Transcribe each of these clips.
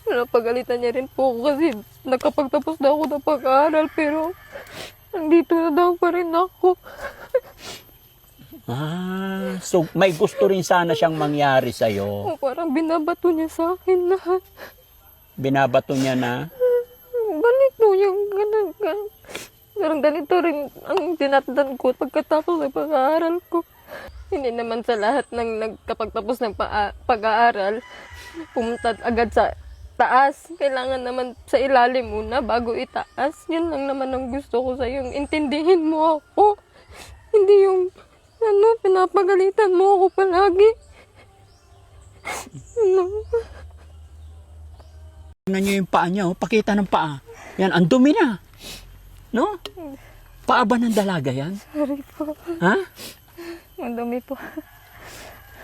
Napagalitan niya rin po ako kasi nakapagtapos na ako ng pag-aaral pero nandito na daw pa rin ako. So may gusto rin sana siyang mangyari sa'yo. Parang binabato niya sa akin lahat. Binabato niya na, Ganito yung ganun. Parang ganito rin ang tinatdan ko pagkatapos ng pag-aaral ko. Hindi naman sa lahat ng nagkapagtapos ng pag-aaral, pumunta agad sa taas. Kailangan naman sa ilalim muna bago itaas. Yun lang naman ang gusto ko sa'yo. Intindihin mo ako. Hindi yung pinapagalitan mo ako palagi. tingnan niyo yung paa niya, oh. Pakita ng paa. Yan, ang dumi na. No? Paa ba ng dalaga yan? Sorry po. Ha? Madumi po.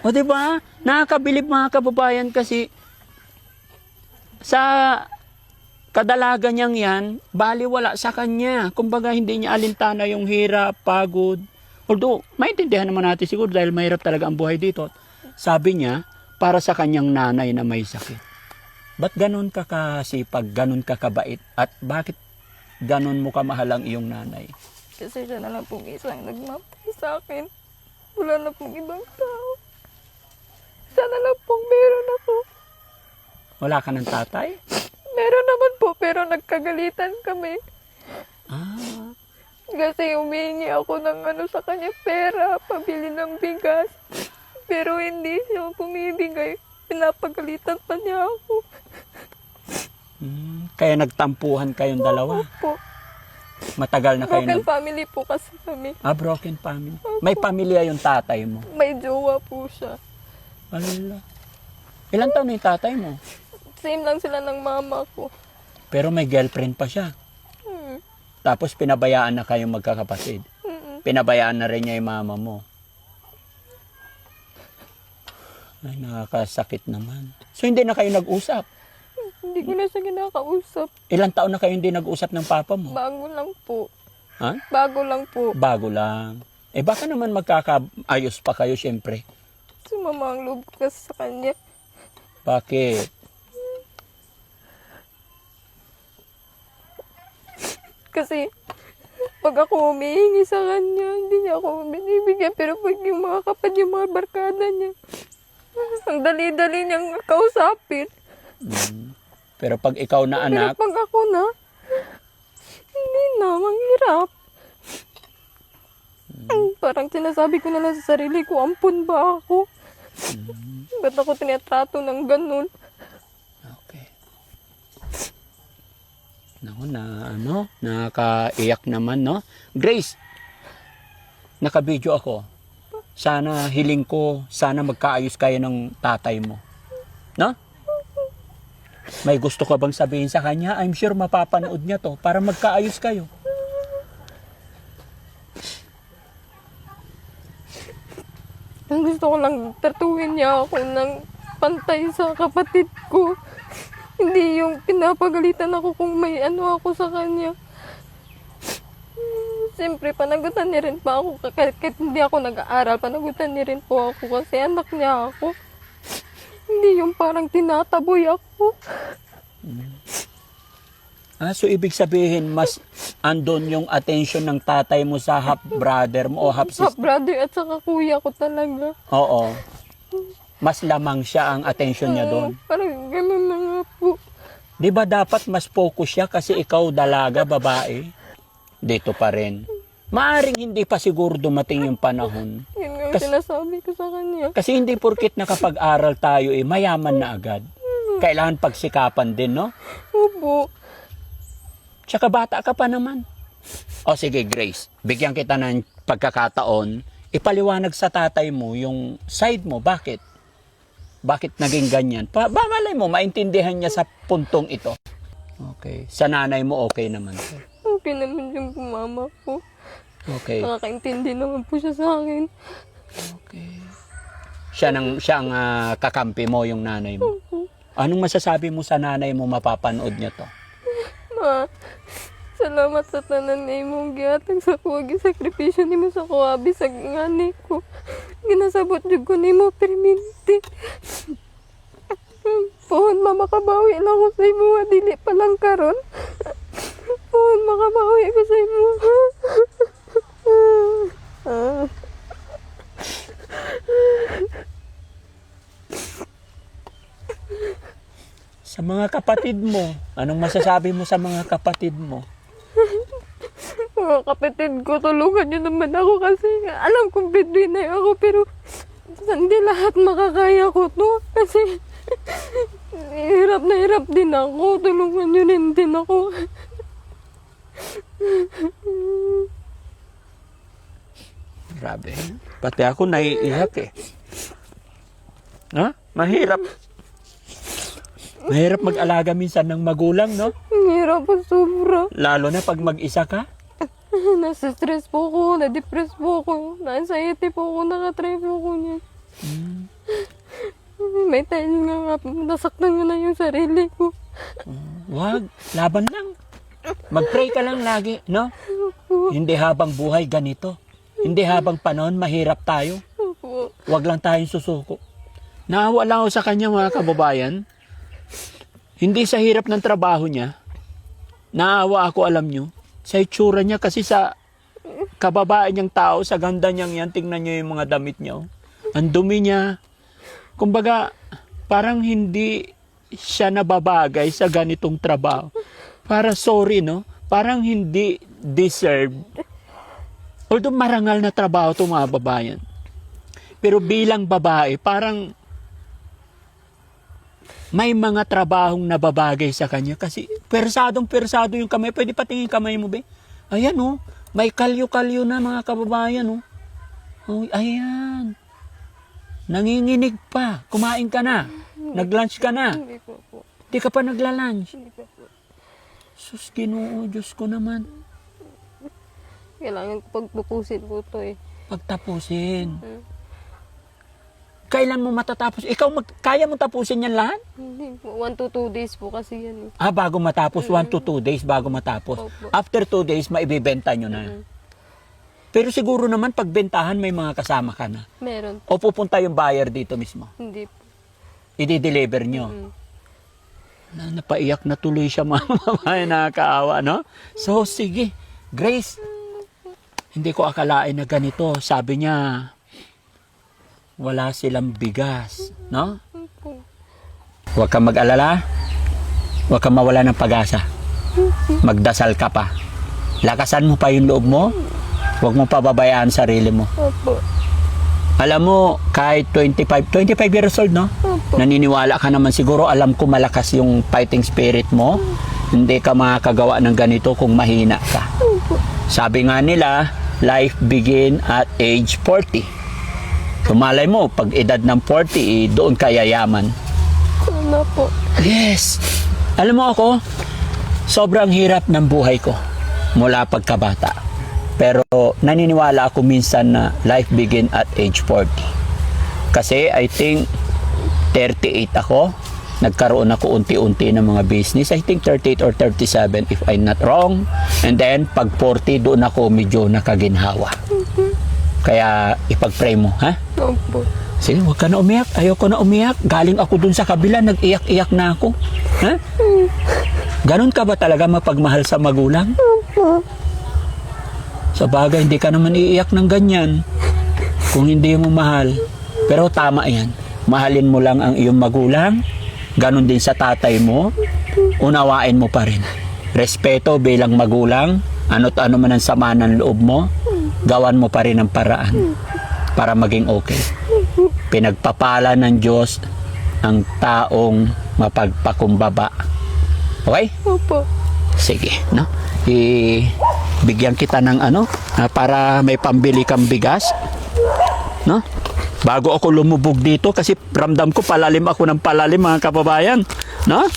O diba? Nakakabilib mga kababayan kasi sa kadalaga niyang yan, baliwala sa kanya. Kumbaga hindi niya alintana yung hirap, pagod. Although, maintindihan naman natin siguro dahil mahirap talaga ang buhay dito. Sabi niya, para sa kanyang nanay na may sakit. Ba't ganun ka kasipag, ganun ka kabait? At bakit ganun mo kamahal ang iyong nanay? Kasi siya na lang pong isang nagmamahal sa akin. Wala na pong ibang tao. Sana lang pong meron ako. Wala ka ng tatay? Meron naman po, pero nagkagalitan kami. Ah, Kasi humingi ako ng sa kanya pera, pabili ng bigas. Pero hindi siya pumibigay. Pinapagalitan pa niya ako. kaya nagtampuhan kayong dalawa. Opo. Matagal na kayo Broken family po kasi kami. broken family. May pamilya yung tatay mo. May jowa po siya. Alala. Ilan taon na yung tatay mo? Same lang sila ng mama ko. Pero may girlfriend pa siya. Hmm. Tapos pinabayaan na kayong magkakapatid. Mm-mm. Pinabayaan na rin niya yung mama mo. Ay, nakakasakit naman. So, hindi na kayo nag-usap? Hindi ko na siya kinakausap. Ilang taon na kayo hindi nag-usap ng papa mo? Bago lang po. Ha? Bago lang po. Bago lang. Baka naman magkakaayos pa kayo, syempre. Sumama ang loob ko kasi sa kanya. Bakit? Kasi pag ako humihingi sa kanya, hindi niya ako binibigyan. Pero pag yung mga kapad, yung mga barkada niya, ang dali-dali niyang kausapin. Pero pag ikaw na anak, Pero pag ako na, hindi na, manghirap. Parang sinasabi ko na lang sa sarili ko, ampun ba ako? Ba't ako tinatrato ng ganun? okay. Naku, nakaiyak naman, no? Grace, nakabidyo ako. Sana hiling ko, sana magkaayos kayo ng tatay mo. No? May gusto ka bang sabihin sa kanya? I'm sure mapapanood niya to para magkaayos kayo. Ang gusto ko lang, tratuhin niya ako ng pantay sa kapatid ko. Hindi yung pinapagalitan ako kung may ako sa kanya. Siyempre, panagutan niya rin pa ako. Kahit hindi ako nag-aaral, panagutan niya rin po ako kasi anak niya ako. Hindi yung parang tinataboy ako. So ibig sabihin, mas andon yung attention ng tatay mo sa half-brother mo o half-sister? Brother at saka kuya ko talaga. Oo. Mas lamang siya ang attention niya doon. Parang ganun na nga po. Di ba dapat mas focus siya kasi ikaw dalaga, babae? Dito pa rin. Maaring hindi pa siguro dumating yung panahon. Yun nga yung sinasabi ko sa kanya. Kasi hindi porkit nakapag-aral tayo mayaman na agad. Kailangan pagsikapan din, no? Opo. Tsaka bata ka pa naman. O sige, Grace, bigyan kita ng pagkakataon, ipaliwanag sa tatay mo yung side mo. Bakit? Bakit naging ganyan? Malay mo, maintindihan niya sa puntong ito. Okay. Sa nanay mo, okay naman. Okay naman yung mama ko. Okay. Nakakaintindi naman po siya sa akin. Okay. Siya ang kakampi mo, yung nanay mo. Anong masasabi mo sa nanay mo mapapanood niya to? Ma, salamat sa tanan na imong gihatag sa kuwag sakripisyo nimo sa kuwabi sa ngani ko. Ginasabot jud ko nimo perminti. Puhon makabawi lang ko sa imo, dili pa lang karon. Puhon makabawi ko sa imo. Sa mga kapatid mo, anong masasabi mo sa mga kapatid mo? Mga kapatid ko, tulungan niyo naman ako kasi alam kong breadwinner ako pero hindi lahat makakaya ko to kasi hirap na hirap din ako. Tulungan niyo din ako. Grabe. Pati ako naiiyak eh. Ha? Mahirap. Mahirap mag-alaga minsan ng magulang, no? Hirap po sobra. Lalo na pag mag-isa ka. Nasa stress po ako, na-depress po ako, na-anxiety po ako, nakatry po ako niya. May time nga nasaktan ko na yung sarili ko. Wag, laban lang. Mag-pray ka lang lagi, no? Hindi habang buhay ganito. Hindi habang panahon mahirap tayo. Wag lang tayong susuko. Naawa lang ako sa kanya, mga kababayan. Hindi sa hirap ng trabaho niya. Naawa ako, alam nyo. Sa itsura niya kasi sa kababae niyang tao, sa ganda niyang yan, tingnan niyo yung mga damit niya. Oh. Ang dumi niya. Kumbaga, parang hindi siya nababagay sa ganitong trabaho. Para sorry, no? Parang hindi deserve. Although marangal na trabaho ito, mga babayan. Pero bilang babae, parang may mga trabahong nababagay sa kanya kasi persado yung kamay. Pwede patingin kamay mo, be? Ayan, oh. May kalyo-kalyo na, mga kababayan, oh. Oh, ayan. Nanginginig pa. Kumain ka na. Nag-lunch ka na. Hindi po po. Di ka pa nagla-lunch. Hindi po po. Sus, Ginoo, Diyos ko naman. Kailangan ko pagpupusin po ito eh. Pagtapusin. Kailan mo matatapos? Ikaw, kaya mo tapusin yan lahat? Hindi po. 1 to 2 days po kasi yan eh. Ah, bago matapos. 1 to 2 days bago matapos. Opo. After 2 days, maibibenta nyo na. Pero siguro naman, pagbentahan, may mga kasama ka na. Meron. O pupunta yung buyer dito mismo. Hindi po. I-deliver nyo. Napaiyak na tuloy siya, mga mamaya, nakakaawa, no? So, sige. Grace, hindi ko akalain na ganito. Sabi niya, wala silang bigas, no? Huwag kang mag-alala. Huwag kang mawala ng pag-asa. Magdasal ka pa. Lakasan mo pa yung loob mo. Huwag mo pababayaan sarili mo. Opo. Alam mo, kahit 25 years old, no? Opo. Naniniwala ka naman siguro, alam ko malakas yung fighting spirit mo. Hindi ka makakagawa ng ganito kung mahina ka. Opo. Sabi nga nila, life begin at age 40. Tumalay mo, pag edad ng 40, doon ka yayaman. Sana po. Yes! Alam mo ako, sobrang hirap ng buhay ko mula pagkabata. Pero naniniwala ako minsan na life begin at age 40. Kasi I think 38 ako, nagkaroon ako unti-unti ng mga business. I think 38 or 37 if I'm not wrong. And then pag 40 doon ako medyo nakaginhawa. Kaya ipag-pray mo, ha? Opo. Sige, huwag ka na umiyak. Ayoko na umiyak. Galing ako dun sa kabila, nag-iyak-iyak na ako. Ha? Ganon ka ba talaga mapagmahal sa magulang? Opo. Sa bagay, hindi ka naman iiyak ng ganyan kung hindi mo mahal. Pero tama yan. Mahalin mo lang ang iyong magulang. Ganon din sa tatay mo. Unawain mo pa rin. Respeto bilang magulang. Ano't ano man ang sama ng loob mo, gawan mo pa rin ang paraan para maging okay. Pinagpapala ng Diyos ang taong mapagpakumbaba. Okay? Opo. Sige, no? Bigyan kita ng ano, para may pambili kang bigas. No? Bago ako lumubog dito kasi ramdam ko palalim ako ng palalim, mga kababayan. No?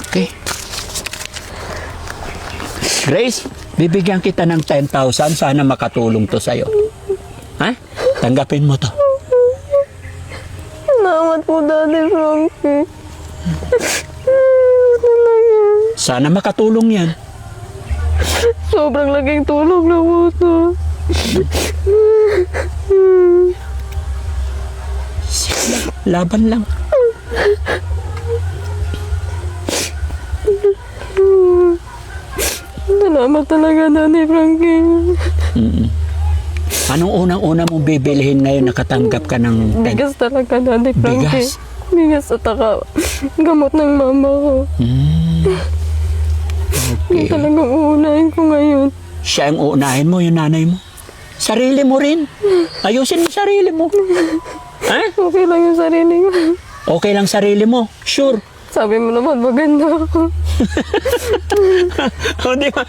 Okay. Grace, bibigyan kita ng 10,000. Sana makatulong to sa'yo. Ha? Tanggapin mo to. Salamat po, Daddy Frankie. Sana makatulong yan. Sobrang laking tulong na po ito. Laban lang. Salamat talaga, Nanay Frankie. Mm. Anong unang-una mong bibilhin ngayon nakatanggap ka ng Bigas talaga, Nanay Frankie. Bigas? Bigas at saka gamot ng mama ko. Yun Okay. talagang uunahin ko ngayon. Siya ang uunahin mo, yung nanay mo. Sarili mo rin. Ayusin mo sarili mo. Ha? Okay lang yung sarili ko. Okay lang sarili mo. Sure. Sabi mo naman maganda ako. O, di ba?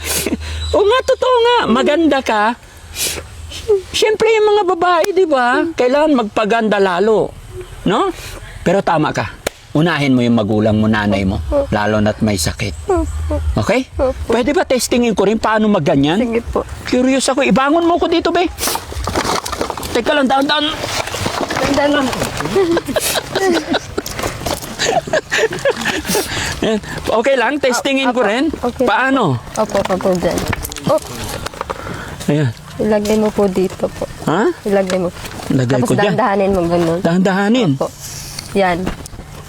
O nga, totoo nga. Maganda ka. Siyempre, yung mga babae, di ba? Kailangan magpaganda lalo. No? Pero tama ka. Unahin mo yung magulang mo, nanay mo. Lalo na't may sakit. Okay? Pwede ba testingin ko rin paano magganyan? Sige po. Curious ako. Ibangon mo ko dito, be. Teka lang, dahan-dahan. Ganda lang. Okay lang, testingin ko Apo. rin. Okay. Paano? Opo, dyan. Oh, Ayan. ilagay mo po dito po. Ha? Ilagay mo. Lagay Tapos ko dyan. dahan-dahanin mo ganun. Dahan-dahanin. Po. Yan.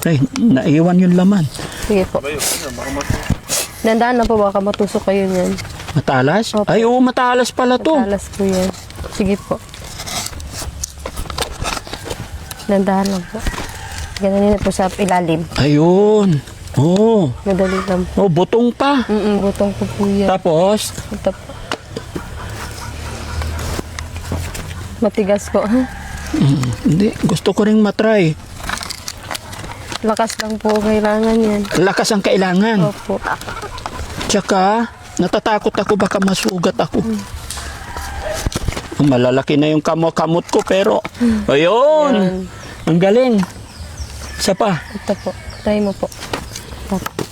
Ay, naiwan yung laman. Sige po. Dandahan na po, baka matusok kayo niyan. Matalas? Opo. Ay, oo, matalas pala to. Talas po yan. Sige po. Dandahan lang po. Ganun na po sa ilalim. Ayun. Oo. Madali lang po. Oh, butong pa. Butong ko po yan. Tapos, Ito po. Matigas po. hindi, gusto ko ring matry. Lakas lang po kailangan yan. Lakas ang kailangan. Opo. Tsaka, natatakot ako baka masugat ako. Malalaki na yung kamot ko pero, ayun. Yan. Ang galing. Isa pa. Ito po. Try mo po. Opo.